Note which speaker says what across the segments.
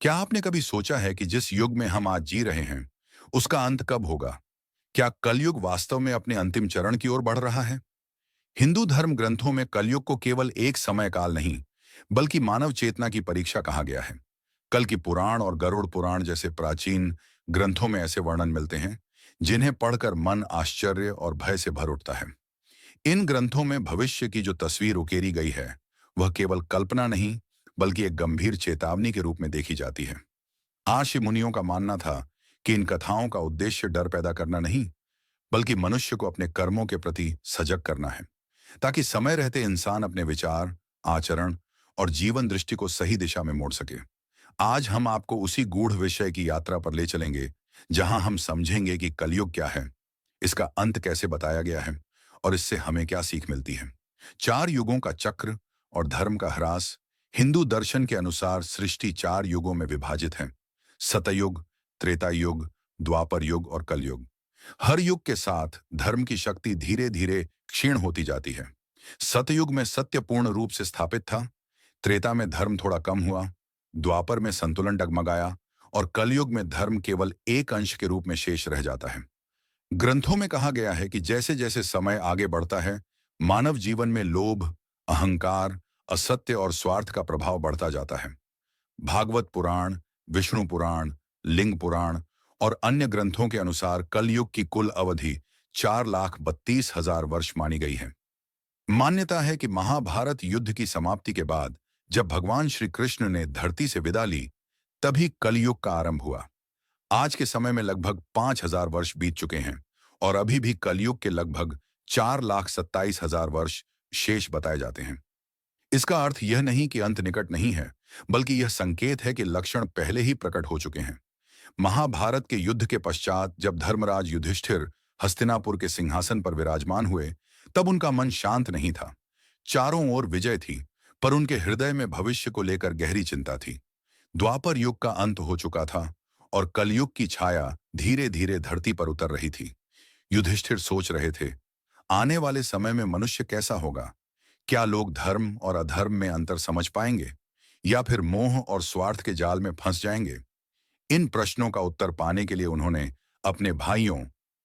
Speaker 1: क्या आपने कभी सोचा है कि जिस युग में हम आज जी रहे हैं, उसका अंत कब होगा? क्या कलयुग वास्तव में अपने अंतिम चरण की ओर बढ़ रहा है? हिंदू धर्म ग्रंथों में कलयुग को केवल एक समय काल नहीं, बल्कि मानव चेतना की परीक्षा कहा गया है। कल की पुराण और गरुड़ पुराण जैसे प्राचीन ग्रंथों में ऐसे वर्णन मिलते हैं, जिन्हें पढ़कर मन आश्चर्य और भय से भर उठता है। इन ग्रंथों में भविष्य की जो तस्वीर उकेरी गई है, वह केवल कल्पना नहीं, बल्कि एक गंभीर चेतावनी के रूप में देखी जाती है। आर्ष मुनियों का मानना था कि इन कथाओं का उद्देश्य डर पैदा करना नहीं, बल्कि मनुष्य को अपने कर्मों के प्रति सजग करना है, ताकि समय रहते इंसान अपने विचार, आचरण और जीवन दृष्टि को सही दिशा में मोड़ सके। आज हम आपको उसी गूढ़ विषय की यात्रा पर ले चलेंगे, जहां हम समझेंगे कि कलयुग क्या है, इसका अंत कैसे बताया गया है और इससे हमें क्या सीख मिलती है। चार युगों का चक्र और धर्म का ह्रास। हिंदू दर्शन के अनुसार सृष्टि चार युगों में विभाजित है: सतयुग, त्रेता युग, द्वापर युग और कलयुग। हर युग के साथ धर्म की शक्ति धीरे धीरे क्षीण होती जाती है। सतयुग में सत्य पूर्ण रूप से स्थापित था, त्रेता में धर्म थोड़ा कम हुआ, द्वापर में संतुलन डगमगाया और कलयुग में धर्म केवल एक अंश के रूप में शेष रह जाता है। ग्रंथों में कहा गया है कि जैसे जैसे समय आगे बढ़ता है, मानव जीवन में लोभ, अहंकार, असत्य और स्वार्थ का प्रभाव बढ़ता जाता है। भागवत पुराण, विष्णु पुराण, लिंग पुराण और अन्य ग्रंथों के अनुसार कलयुग की कुल अवधि 4,32,000 वर्ष मानी गई है। मान्यता है कि महाभारत युद्ध की समाप्ति के बाद जब भगवान श्री कृष्ण ने धरती से विदा ली, तभी कलयुग का आरंभ हुआ। आज के समय में लगभग 5,000 वर्ष बीत चुके हैं और अभी भी कलयुग के लगभग 4,27,000 वर्ष शेष बताए जाते हैं। इसका अर्थ यह नहीं कि अंत निकट नहीं है, बल्कि यह संकेत है कि लक्षण पहले ही प्रकट हो चुके हैं। महाभारत के युद्ध के पश्चात जब धर्मराज युधिष्ठिर हस्तिनापुर के सिंहासन पर विराजमान हुए, तब उनका मन शांत नहीं था। चारों ओर विजय थी, पर उनके हृदय में भविष्य को लेकर गहरी चिंता थी। द्वापर युग का अंत हो चुका था और कलयुग की छाया धीरे धीरे धरती पर उतर रही थी। युधिष्ठिर सोच रहे थे, आने वाले समय में मनुष्य कैसा होगा? क्या लोग धर्म और अधर्म में अंतर समझ पाएंगे, या फिर मोह और स्वार्थ के जाल में फंस जाएंगे? इन प्रश्नों का उत्तर पाने के लिए उन्होंने अपने भाइयों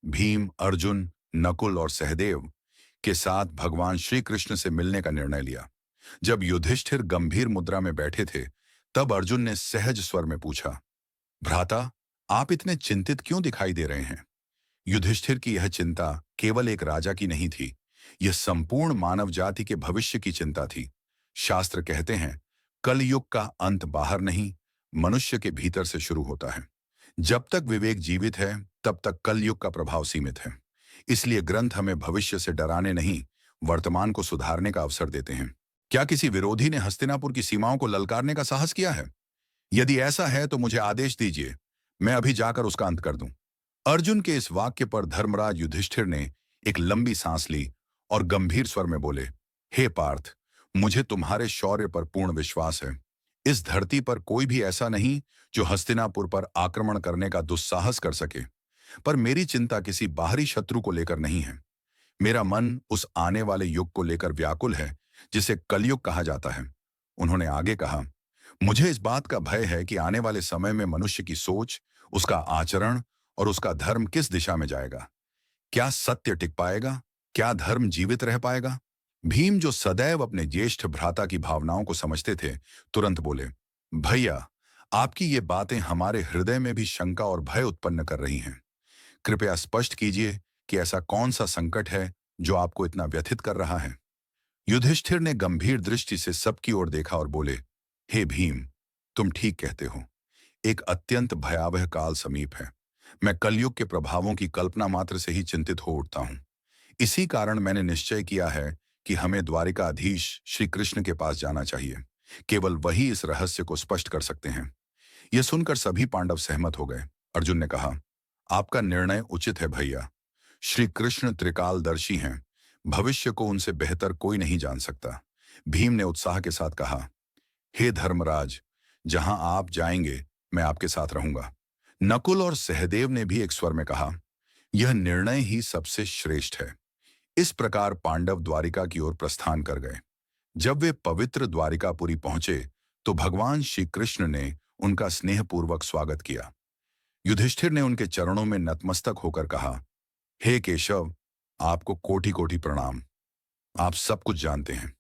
Speaker 1: भीम, अर्जुन, नकुल और सहदेव के साथ भगवान श्री कृष्ण से मिलने का निर्णय लिया। जब युधिष्ठिर गंभीर मुद्रा में बैठे थे, तब अर्जुन ने सहज स्वर में पूछा, भ्राता, आप इतने चिंतित क्यों दिखाई दे रहे हैं? युधिष्ठिर की यह चिंता केवल एक राजा की नहीं थी, यह संपूर्ण मानव जाति के भविष्य की चिंता थी। शास्त्र कहते हैं, कलयुग का अंत बाहर नहीं, मनुष्य के भीतर से शुरू होता है। जब तक विवेक जीवित है, तब तक कलयुग का प्रभाव सीमित है। इसलिए ग्रंथ हमें भविष्य से डराने नहीं, वर्तमान को सुधारने का अवसर देते हैं। क्या किसी विरोधी ने हस्तिनापुर की सीमाओं को ललकारने का साहस किया है? यदि ऐसा है तो मुझे आदेश दीजिए, मैं अभी जाकर उसका अंत कर दूं। अर्जुन के इस वाक्य पर धर्मराज युधिष्ठिर ने एक लंबी सांस ली और गंभीर स्वर में बोले, हे पार्थ, मुझे तुम्हारे शौर्य पर पूर्ण विश्वास है। इस धरती पर कोई भी ऐसा नहीं जो हस्तिनापुर पर आक्रमण करने का दुस्साहस कर सके। पर मेरी चिंता किसी बाहरी शत्रु को लेकर नहीं है। मेरा मन उस आने वाले युग को लेकर व्याकुल है, जिसे कलयुग कहा जाता है। उन्होंने आगे कहा, मुझे इस बात का भय है कि आने वाले समय में मनुष्य की सोच, उसका आचरण और उसका धर्म किस दिशा में जाएगा। क्या सत्य टिक पाएगा? क्या धर्म जीवित रह पाएगा? भीम, जो सदैव अपने ज्येष्ठ भ्राता की भावनाओं को समझते थे, तुरंत बोले, भैया, आपकी ये बातें हमारे हृदय में भी शंका और भय उत्पन्न कर रही हैं। कृपया स्पष्ट कीजिए कि ऐसा कौन सा संकट है जो आपको इतना व्यथित कर रहा है। युधिष्ठिर ने गंभीर दृष्टि से सबकी ओर देखा और बोले, हे भीम, तुम ठीक कहते हो। एक अत्यंत भयावह काल समीप है। मैं कलयुग के प्रभावों की कल्पना मात्र से ही चिंतित हो उठता हूं। इसी कारण मैंने निश्चय किया है कि हमें द्वारिकाधीश श्री कृष्ण के पास जाना चाहिए। केवल वही इस रहस्य को स्पष्ट कर सकते हैं। यह सुनकर सभी पांडव सहमत हो गए। अर्जुन ने कहा, आपका निर्णय उचित है भैया। श्री कृष्ण त्रिकालदर्शी हैं, भविष्य को उनसे बेहतर कोई नहीं जान सकता। भीम ने उत्साह के साथ कहा, हे धर्मराज, जहां आप जाएंगे मैं आपके साथ रहूंगा। नकुल और सहदेव ने भी एक स्वर में कहा, यह निर्णय ही सबसे श्रेष्ठ है। इस प्रकार पांडव द्वारिका की ओर प्रस्थान कर गए। जब वे पवित्र द्वारिकापुरी पहुंचे, तो भगवान श्री कृष्ण ने उनका स्नेहपूर्वक स्वागत किया। युधिष्ठिर ने उनके चरणों में नतमस्तक होकर कहा, हे केशव, आपको कोटि कोटि प्रणाम। आप सब कुछ जानते हैं।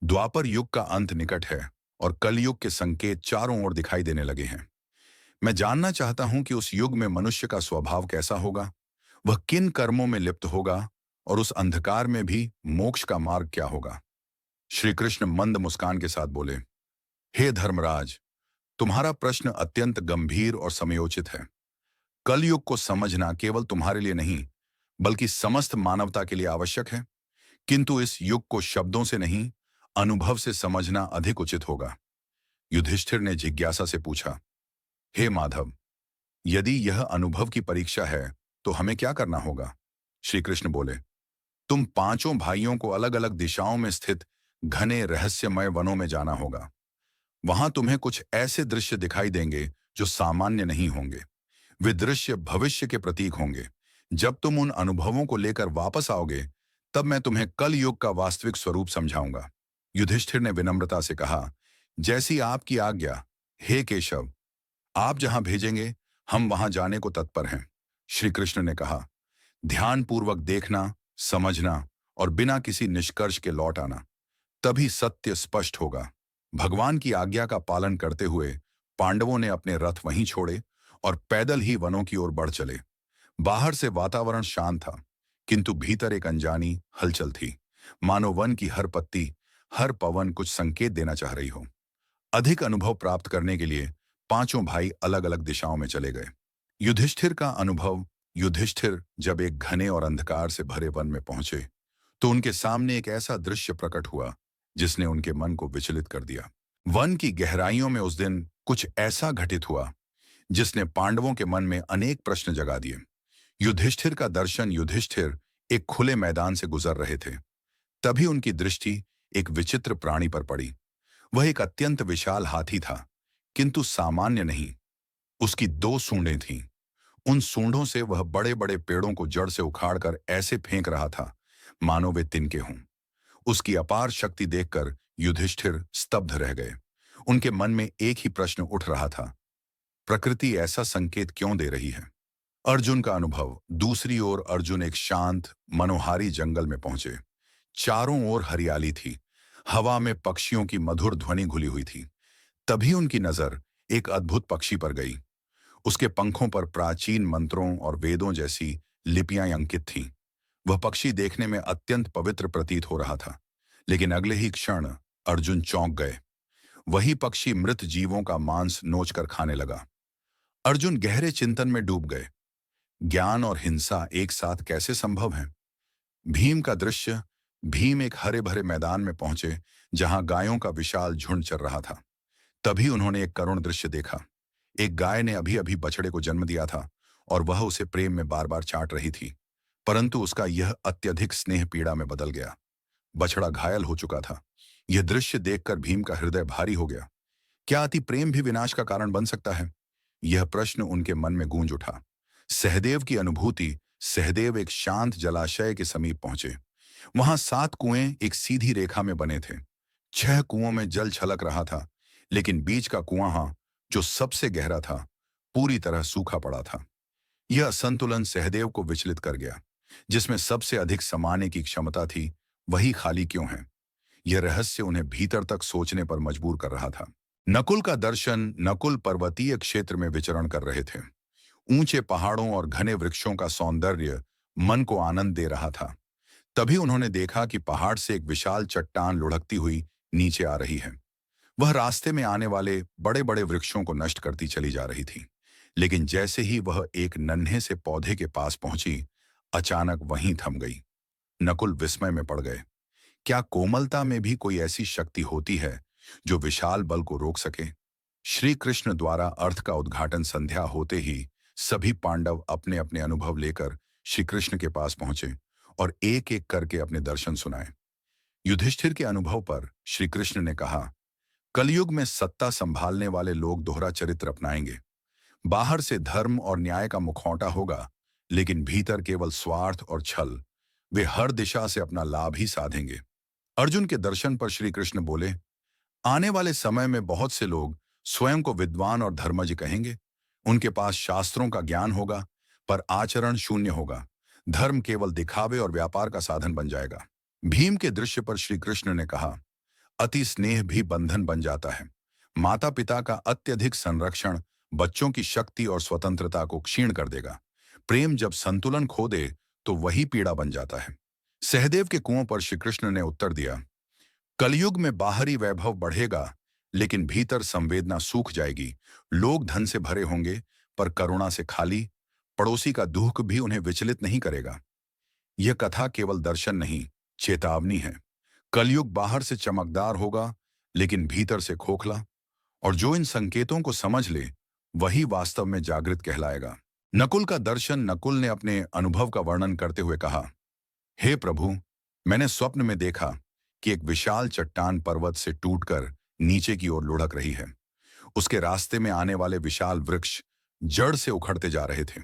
Speaker 1: द्वापर युग का अंत निकट है और कलयुग के संकेत चारों ओर दिखाई देने लगे हैं। मैं जानना चाहता हूं कि उस युग में मनुष्य का स्वभाव कैसा होगा, वह किन कर्मों में लिप्त होगा और उस अंधकार में भी मोक्ष का मार्ग क्या होगा। श्री कृष्ण मंद मुस्कान के साथ बोले, हे धर्मराज, तुम्हारा प्रश्न अत्यंत गंभीर और समयोचित है। कलयुग को समझना केवल तुम्हारे लिए नहीं, बल्कि समस्त मानवता के लिए आवश्यक है। किंतु इस युग को शब्दों से नहीं, अनुभव से समझना अधिक उचित होगा। युधिष्ठिर ने जिज्ञासा से पूछा, हे माधव, यदि यह अनुभव की परीक्षा है तो हमें क्या करना होगा। श्री कृष्ण बोले, तुम पांचों भाइयों को अलग अलग दिशाओं में स्थित घने रहस्यमय वनों में जाना होगा। वहां तुम्हें कुछ ऐसे दृश्य दिखाई देंगे जो सामान्य नहीं होंगे। वे दृश्य भविष्य के प्रतीक होंगे। जब तुम उन अनुभवों को लेकर वापस आओगे, तब मैं तुम्हें कल युग का वास्तविक स्वरूप समझाऊंगा। युधिष्ठिर ने विनम्रता से कहा, जैसी आपकी आज्ञा, हे केशव। आप जहां भेजेंगे, हम वहां जाने को तत्पर हैं। श्री कृष्ण ने कहा, ध्यानपूर्वक देखना, समझना और बिना किसी निष्कर्ष के लौट आना, तभी सत्य स्पष्ट होगा। भगवान की आज्ञा का पालन करते हुए पांडवों ने अपने रथ वहीं छोड़े और पैदल ही वनों की ओर बढ़ चले। बाहर से वातावरण शांत था, किंतु भीतर एक अनजानी हलचल थी, मानो वन की हर पत्ती, हर पवन कुछ संकेत देना चाह रही हो। अधिक अनुभव प्राप्त करने के लिए पांचों भाई अलग अलग दिशाओं में चले गए। युधिष्ठिर का अनुभव। युधिष्ठिर जब एक घने और अंधकार से भरे वन में पहुंचे, तो उनके सामने एक ऐसा दृश्य प्रकट हुआ जिसने उनके मन को विचलित कर दिया। वन की गहराइयों में उस दिन कुछ ऐसा घटित हुआ जिसने पांडवों के मन में अनेक प्रश्न जगा दिए। युधिष्ठिर का दर्शन। युधिष्ठिर एक खुले मैदान से गुजर रहे थे। तभी उनकी दृष्टि एक विचित्र प्राणी पर पड़ी। वह एक अत्यंत विशाल हाथी था, किंतु सामान्य नहीं। उसकी दो सूंडें थीं। उन सूंडों से वह बड़े बड़े पेड़ों को जड़ से उखाड़कर ऐसे फेंक रहा था मानो वे तिनके हों। उसकी अपार शक्ति देखकर युधिष्ठिर स्तब्ध रह गए। उनके मन में एक ही प्रश्न उठ रहा था, प्रकृति ऐसा संकेत क्यों दे रही है। अर्जुन का अनुभव। दूसरी ओर अर्जुन एक शांत मनोहारी जंगल में पहुंचे। चारों ओर हरियाली थी। हवा में पक्षियों की मधुर ध्वनि घुली हुई थी। तभी उनकी नजर एक अद्भुत पक्षी पर गई। उसके पंखों पर प्राचीन मंत्रों और वेदों जैसी लिपियां अंकित थीं। वह पक्षी देखने में अत्यंत पवित्र प्रतीत हो रहा था, लेकिन अगले ही क्षण अर्जुन चौंक गए। वही पक्षी मृत जीवों का मांस नोचकर खाने लगा। अर्जुन गहरे चिंतन में डूब गए। ज्ञान और हिंसा एक साथ कैसे संभव है। भीम का दृश्य। भीम एक हरे भरे मैदान में पहुंचे जहां गायों का विशाल झुंड चर रहा था। तभी उन्होंने एक करुण दृश्य देखा। एक गाय ने अभी अभी बछड़े को जन्म दिया था और वह उसे प्रेम में बार बार चाट रही थी, परंतु उसका यह अत्यधिक स्नेह पीड़ा में बदल गया। बछड़ा घायल हो चुका था। यह दृश्य देखकर भीम का हृदय भारी हो गया। क्या अति प्रेम भी विनाश का कारण बन सकता है। यह प्रश्न उनके मन में गूंज उठा। सहदेव की अनुभूति। सहदेव एक शांत जलाशय के समीप पहुंचे। वहां 7 कुएं एक सीधी रेखा में बने थे। 6 कुओं में जल छलक रहा था, लेकिन बीच का कुआं, जो सबसे गहरा था, पूरी तरह सूखा पड़ा था। यह असंतुलन सहदेव को विचलित कर गया। जिसमें सबसे अधिक समाने की क्षमता थी, वही खाली क्यों है। यह रहस्य उन्हें भीतर तक सोचने पर मजबूर कर रहा था। नकुल का दर्शन। नकुल पर्वतीय क्षेत्र में विचरण कर रहे थे। ऊंचे पहाड़ों और घने वृक्षों का सौंदर्य मन को आनंद दे रहा था। तभी उन्होंने देखा कि पहाड़ से एक विशाल चट्टान लुढ़कती हुई नीचे आ रही है। वह रास्ते में आने वाले बड़े बड़े वृक्षों को नष्ट करती चली जा रही थी। लेकिन जैसे ही वह एक नन्हे से पौधे के पास पहुंची, अचानक वहीं थम गई। नकुल विस्मय में पड़ गए। क्या कोमलता में भी कोई ऐसी शक्ति होती है जो विशाल बल को रोक सके। श्री कृष्ण द्वारा अर्थ का उद्घाटन संध्या होते ही सभी पांडव अपने अपने अनुभव लेकर श्री कृष्ण के पास पहुंचे और एक एक करके अपने दर्शन सुनाए। युधिष्ठिर के अनुभव पर श्री कृष्ण ने कहा, कलयुग में सत्ता संभालने वाले लोग दोहरा चरित्र अपनाएंगे। बाहर से धर्म और न्याय का मुखौटा होगा, लेकिन भीतर केवल स्वार्थ और छल। वे हर दिशा से अपना लाभ ही साधेंगे। अर्जुन के दर्शन पर श्री कृष्ण बोले, आने वाले समय में बहुत से लोग स्वयं को विद्वान और धर्मज कहेंगे। उनके पास शास्त्रों का ज्ञान होगा, पर आचरण शून्य होगा। धर्म केवल दिखावे और व्यापार का साधन बन जाएगा। भीम के दृश्य पर श्री कृष्ण ने कहा, अति स्नेह भी बंधन बन जाता है। माता पिता का अत्यधिक संरक्षण बच्चों की शक्ति और स्वतंत्रता को क्षीण कर देगा। प्रेम जब संतुलन खो दे तो वही पीड़ा बन जाता है। सहदेव के कुओं पर श्री कृष्ण ने उत्तर दिया, कलयुग में बाहरी वैभव बढ़ेगा, लेकिन भीतर संवेदना सूख जाएगी। लोग धन से भरे होंगे, पर करुणा से खाली। पड़ोसी का दुख भी उन्हें विचलित नहीं करेगा। यह कथा केवल दर्शन नहीं, चेतावनी है। कलयुग बाहर से चमकदार होगा, लेकिन भीतर से खोखला। और जो इन संकेतों को समझ ले, वही वास्तव में जागृत कहलाएगा। नकुल का दर्शन। नकुल ने अपने अनुभव का वर्णन करते हुए कहा, हे प्रभु, मैंने स्वप्न में देखा कि एक विशाल चट्टान पर्वत से टूटकर नीचे की ओर लुढ़क रही है। उसके रास्ते में आने वाले विशाल वृक्ष जड़ से उखड़ते जा रहे थे।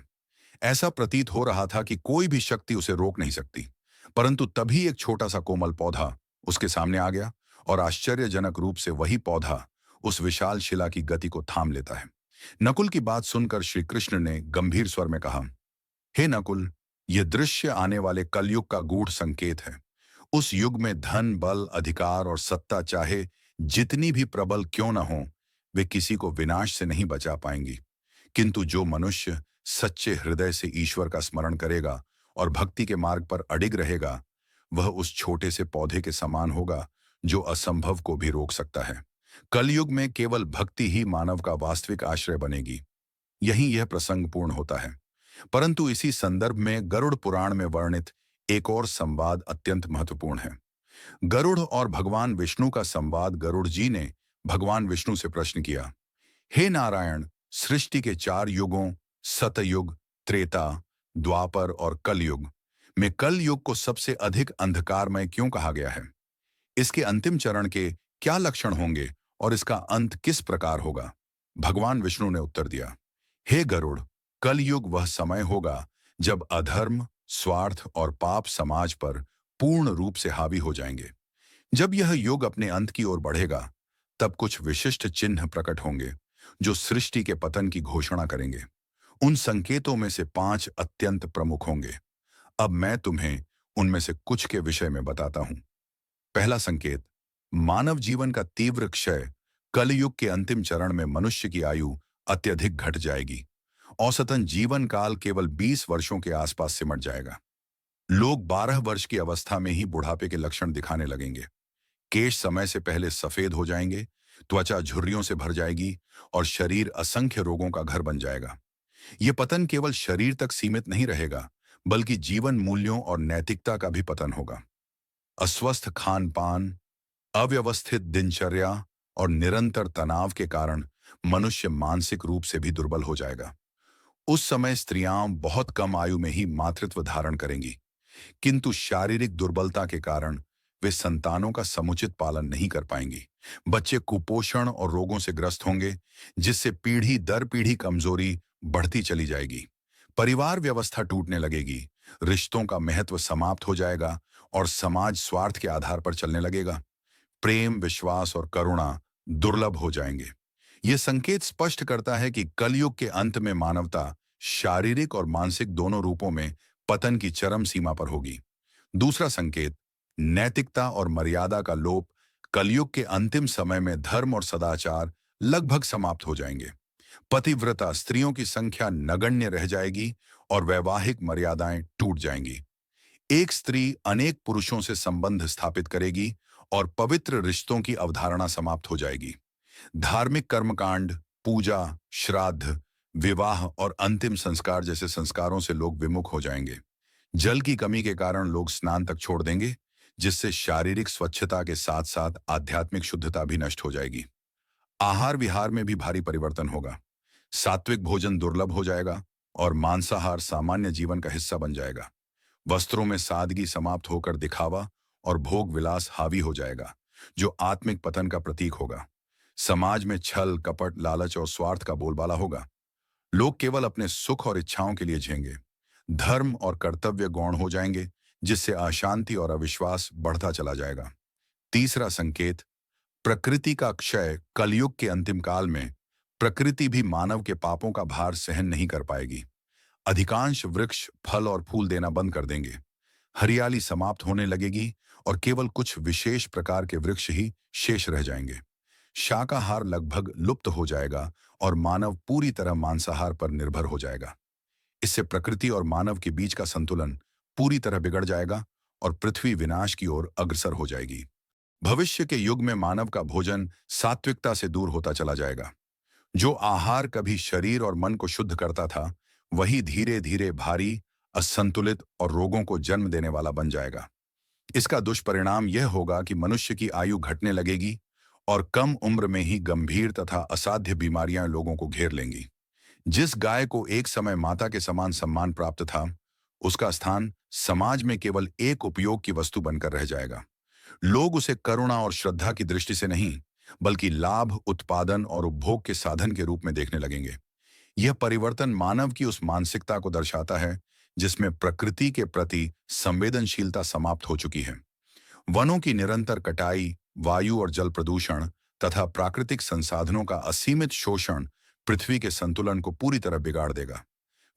Speaker 1: ऐसा प्रतीत हो रहा था कि कोई भी शक्ति उसे रोक नहीं सकती। परंतु तभी एक छोटा सा कोमल पौधा उसके सामने आ गया, और आश्चर्यजनक रूप से वही पौधा उस विशाल शिला की गति को थाम लेता है। नकुल की बात सुनकर श्री कृष्ण ने गंभीर स्वर में कहा, हे नकुल, यह दृश्य आने वाले कलयुग का गूढ़ संकेत है। उस युग में धन, बल, अधिकार और सत्ता चाहे जितनी भी प्रबल क्यों न हो, वे किसी को विनाश से नहीं बचा पाएंगी। किंतु जो मनुष्य सच्चे हृदय से ईश्वर का स्मरण करेगा और भक्ति के मार्ग पर अडिग रहेगा, वह उस छोटे से पौधे के समान होगा जो असंभव को भी रोक सकता है। कलयुग में केवल भक्ति ही मानव का वास्तविक आश्रय बनेगी। यहीं यह प्रसंग पूर्ण होता है। परंतु इसी संदर्भ में गरुड़ पुराण में वर्णित एक और संवाद अत्यंत महत्वपूर्ण है। गरुड़ और भगवान विष्णु का संवाद। गरुड़ जी ने भगवान विष्णु से प्रश्न किया, हे नारायण, सृष्टि के 4 युगों सतयुग, त्रेता, द्वापर और कलयुग में कलयुग को सबसे अधिक अंधकारमय क्यों कहा गया है? इसके अंतिम चरण के क्या लक्षण होंगे और इसका अंत किस प्रकार होगा? भगवान विष्णु ने उत्तर दिया, हे गरुड़, कलयुग वह समय होगा जब अधर्म, स्वार्थ और पाप समाज पर पूर्ण रूप से हावी हो जाएंगे। जब यह युग अपने अंत की ओर बढ़ेगा, तब कुछ विशिष्ट चिन्ह प्रकट होंगे जो सृष्टि के पतन की घोषणा करेंगे। उन संकेतों में से 5 अत्यंत प्रमुख होंगे। अब मैं तुम्हें उनमें से कुछ के विषय में बताता हूं। पहला संकेत, मानव जीवन का तीव्र क्षय। कलयुग के अंतिम चरण में मनुष्य की आयु अत्यधिक घट जाएगी। औसतन जीवन काल केवल 20 वर्षों के आसपास सिमट जाएगा। लोग 12 वर्ष की अवस्था में ही बुढ़ापे के लक्षण दिखाने लगेंगे। केश समय से पहले सफेद हो जाएंगे, त्वचा झुर्रियों से भर जाएगी और शरीर असंख्य रोगों का घर बन जाएगा। ये पतन केवल शरीर तक सीमित नहीं रहेगा, बल्कि जीवन मूल्यों और नैतिकता का भी पतन होगा। अस्वस्थ खान पान, अव्यवस्थित दिनचर्या और निरंतर तनाव के कारण मनुष्य मानसिक रूप से भी दुर्बल हो जाएगा। उस समय स्त्रियां बहुत कम आयु में ही मातृत्व धारण करेंगी, किंतु शारीरिक दुर्बलता के कारण वे संतानों का समुचित पालन नहीं कर पाएंगी। बच्चे कुपोषण और रोगों से ग्रस्त होंगे, जिससे पीढ़ी दर पीढ़ी कमजोरी बढ़ती चली जाएगी। परिवार व्यवस्था टूटने लगेगी, रिश्तों का महत्व समाप्त हो जाएगा और समाज स्वार्थ के आधार पर चलने लगेगा। प्रेम, विश्वास और करुणा दुर्लभ हो जाएंगे। यह संकेत स्पष्ट करता है कि कलयुग के अंत में मानवता शारीरिक और मानसिक दोनों रूपों में पतन की चरम सीमा पर होगी। दूसरा संकेत, नैतिकता और मर्यादा का लोप। कलयुग के अंतिम समय में धर्म और सदाचार लगभग समाप्त हो जाएंगे। पतिव्रता स्त्रियों की संख्या नगण्य रह जाएगी और वैवाहिक मर्यादाएं टूट जाएंगी। एक स्त्री अनेक पुरुषों से संबंध स्थापित करेगी और पवित्र रिश्तों की अवधारणा समाप्त हो जाएगी। धार्मिक कर्मकांड, पूजा, श्राद्ध, विवाह और अंतिम संस्कार जैसे संस्कारों से लोग विमुख हो जाएंगे। जल की कमी के कारण लोग स्नान तक छोड़ देंगे, जिससे शारीरिक स्वच्छता के साथ साथ आध्यात्मिक शुद्धता भी नष्ट हो जाएगी। आहार विहार में भी भारी परिवर्तन होगा। सात्विक भोजन दुर्लभ हो जाएगा और मांसाहार सामान्य जीवन का हिस्सा बन जाएगा। वस्त्रों में सादगी समाप्त होकर दिखावा और भोग विलास हावी हो जाएगा, जो आत्मिक पतन का प्रतीक होगा। समाज में छल, कपट, लालच और स्वार्थ का बोलबाला होगा। लोग केवल अपने सुख और इच्छाओं के लिए जिएंगे। धर्म और कर्तव्य गौण हो जाएंगे, जिससे अशांति और अविश्वास बढ़ता चला जाएगा। तीसरा संकेत, प्रकृति का क्षय कलयुग के अंतिम काल में प्रकृति भी मानव के पापों का भार सहन नहीं कर पाएगी। अधिकांश वृक्ष फल और फूल देना बंद कर देंगे। हरियाली समाप्त होने लगेगी और केवल कुछ विशेष प्रकार के वृक्ष ही शेष रह जाएंगे। शाकाहार लगभग लुप्त हो जाएगा और मानव पूरी तरह मांसाहार पर निर्भर हो जाएगा। इससे प्रकृति और मानव के बीच का संतुलन पूरी तरह बिगड़ जाएगा और पृथ्वी विनाश की ओर अग्रसर हो जाएगी। भविष्य के युग में मानव का भोजन सात्विकता से दूर होता चला जाएगा। जो आहार कभी शरीर और मन को शुद्ध करता था, वही धीरे धीरे भारी, असंतुलित और रोगों को जन्म देने वाला बन जाएगा। इसका दुष्परिणाम यह होगा कि मनुष्य की आयु घटने लगेगी और कम उम्र में ही गंभीर तथा असाध्य बीमारियां लोगों को घेर लेंगी। जिस गाय को एक समय माता के समान सम्मान प्राप्त था, उसका स्थान समाज में केवल एक उपयोग की वस्तु बनकर रह जाएगा। लोग उसे करुणा और श्रद्धा की दृष्टि से नहीं, बल्कि लाभ, उत्पादन और उपभोग के साधन के रूप में देखने लगेंगे। यह परिवर्तन मानव की उस मानसिकता को दर्शाता है जिसमें प्रकृति के प्रति संवेदनशीलता समाप्त हो चुकी है। वनों की निरंतर कटाई, वायु और जल प्रदूषण तथा प्राकृतिक संसाधनों का असीमित शोषण पृथ्वी के संतुलन को पूरी तरह बिगाड़ देगा।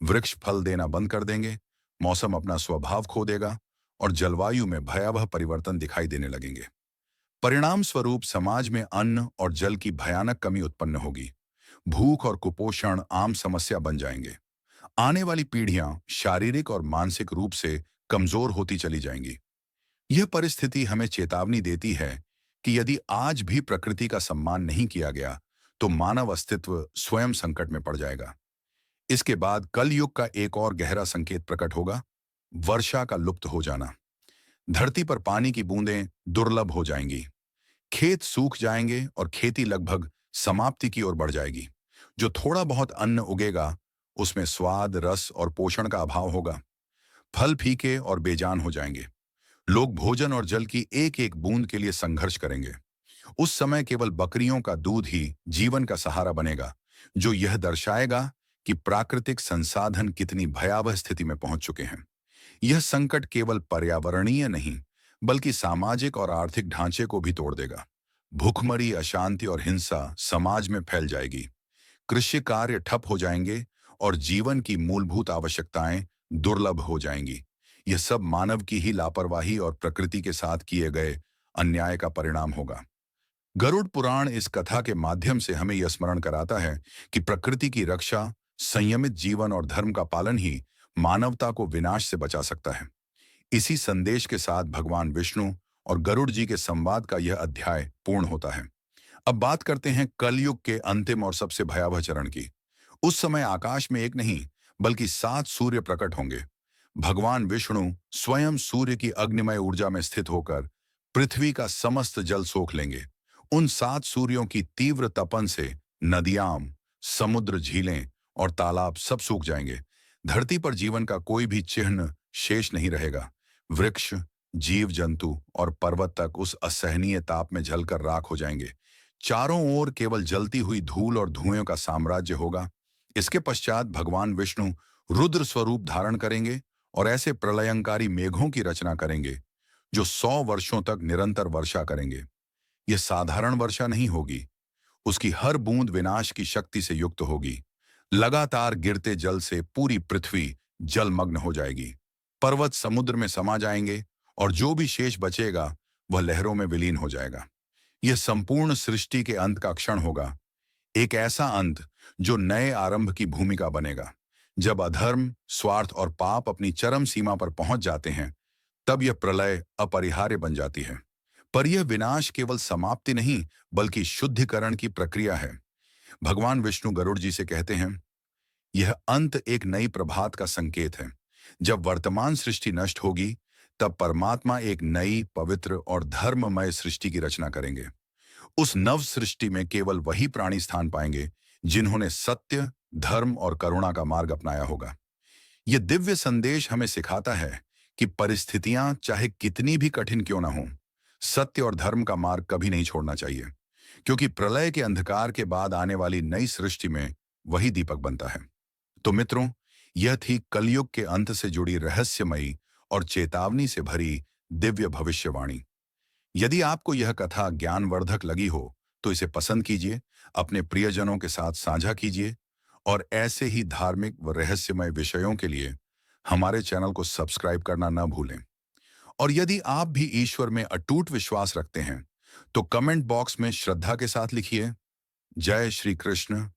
Speaker 1: वृक्ष फल देना बंद कर देंगे, मौसम अपना स्वभाव खो देगा और जलवायु में भयावह परिवर्तन दिखाई देने लगेंगे। परिणाम स्वरूप समाज में अन्न और जल की भयानक कमी उत्पन्न होगी। भूख और कुपोषण आम समस्या बन जाएंगे। आने वाली पीढ़ियां शारीरिक और मानसिक रूप से कमजोर होती चली जाएंगी। यह परिस्थिति हमें चेतावनी देती है कि यदि आज भी प्रकृति का सम्मान नहीं किया गया, तो मानव अस्तित्व स्वयं संकट में पड़ जाएगा। इसके बाद कल युग का एक और गहरा संकेत प्रकट होगा, वर्षा का लुप्त हो जाना। धरती पर पानी की बूंदें दुर्लभ हो जाएंगी। खेत सूख जाएंगे और खेती लगभग समाप्ति की ओर बढ़ जाएगी। जो थोड़ा बहुत अन्न उगेगा, उसमें स्वाद, रस और पोषण का अभाव होगा। फल फीके और बेजान हो जाएंगे। लोग भोजन और जल की एक एक बूंद के लिए संघर्ष करेंगे। उस समय केवल बकरियों का दूध ही जीवन का सहारा बनेगा, जो यह दर्शाएगा कि प्राकृतिक संसाधन कितनी भयावह स्थिति में पहुंच चुके हैं। यह संकट केवल पर्यावरणीय नहीं, बल्कि सामाजिक और आर्थिक ढांचे को भी तोड़ देगा। भूखमरी, अशांति और हिंसा समाज में फैल जाएगी। कृषि कार्य ठप हो जाएंगे और जीवन की मूलभूत आवश्यकताएं दुर्लभ हो जाएंगी। यह सब मानव की ही लापरवाही और प्रकृति के साथ किए गए अन्याय का परिणाम होगा। गरुड़ पुराण इस कथा के माध्यम से हमें यह स्मरण कराता है कि प्रकृति की रक्षा, संयमित जीवन और धर्म का पालन ही मानवता को विनाश से बचा सकता है। इसी संदेश के साथ भगवान विष्णु और गरुड़ जी के संवाद का यह अध्याय पूर्ण होता है। अब बात करते हैं कलयुग के अंतिम और सबसे भयावह चरण की। उस समय आकाश में एक नहीं, बल्कि 7 सूर्य प्रकट होंगे। भगवान विष्णु स्वयं सूर्य की अग्निमय ऊर्जा में स्थित होकर पृथ्वी का समस्त जल सोख लेंगे। उन 7 सूर्यों की तीव्र तपन से नदियां, समुद्र, झीलें और तालाब सब सूख जाएंगे। धरती पर जीवन का कोई भी चिन्ह शेष नहीं रहेगा। वृक्ष, जीव जंतु और पर्वत तक उस असहनीय ताप में जलकर राख हो जाएंगे। चारों ओर केवल जलती हुई धूल और धुएं का साम्राज्य होगा। इसके पश्चात भगवान विष्णु रुद्र स्वरूप धारण करेंगे और ऐसे प्रलयंकारी मेघों की रचना करेंगे जो 100 वर्षों तक निरंतर वर्षा करेंगे। यह साधारण वर्षा नहीं होगी, उसकी हर बूंद विनाश की शक्ति से युक्त होगी। लगातार गिरते जल से पूरी पृथ्वी जलमग्न हो जाएगी। पर्वत समुद्र में समा जाएंगे और जो भी शेष बचेगा वह लहरों में विलीन हो जाएगा। यह संपूर्ण सृष्टि के अंत का क्षण होगा, एक ऐसा अंत जो नए आरंभ की भूमिका बनेगा। जब अधर्म, स्वार्थ और पाप अपनी चरम सीमा पर पहुंच जाते हैं, तब यह प्रलय अपरिहार्य बन जाती है। पर यह विनाश केवल समाप्ति नहीं, बल्कि शुद्धिकरण की प्रक्रिया है। भगवान विष्णु गरुड़ जी से कहते हैं, यह अंत एक नई प्रभात का संकेत है। जब वर्तमान सृष्टि नष्ट होगी, तब परमात्मा एक नई, पवित्र और धर्ममय सृष्टि की रचना करेंगे। उस नव सृष्टि में केवल वही प्राणी स्थान पाएंगे जिन्होंने सत्य, धर्म और करुणा का मार्ग अपनाया होगा। यह दिव्य संदेश हमें सिखाता है कि परिस्थितियां चाहे कितनी भी कठिन क्यों ना हों, सत्य और धर्म का मार्ग कभी नहीं छोड़ना चाहिए, क्योंकि प्रलय के अंधकार के बाद आने वाली नई सृष्टि में वही दीपक बनता है। तो मित्रों, यह थी कलयुग के अंत से जुड़ी रहस्यमयी और चेतावनी से भरी दिव्य भविष्यवाणी। यदि आपको यह कथा ज्ञानवर्धक लगी हो तो इसे पसंद कीजिए, अपने प्रियजनों के साथ साझा कीजिए और ऐसे ही धार्मिक व रहस्यमय विषयों के लिए हमारे चैनल को सब्सक्राइब करना न भूलें। और यदि आप भी ईश्वर में अटूट विश्वास रखते हैं तो कमेंट बॉक्स में श्रद्धा के साथ लिखिए, जय श्री कृष्ण।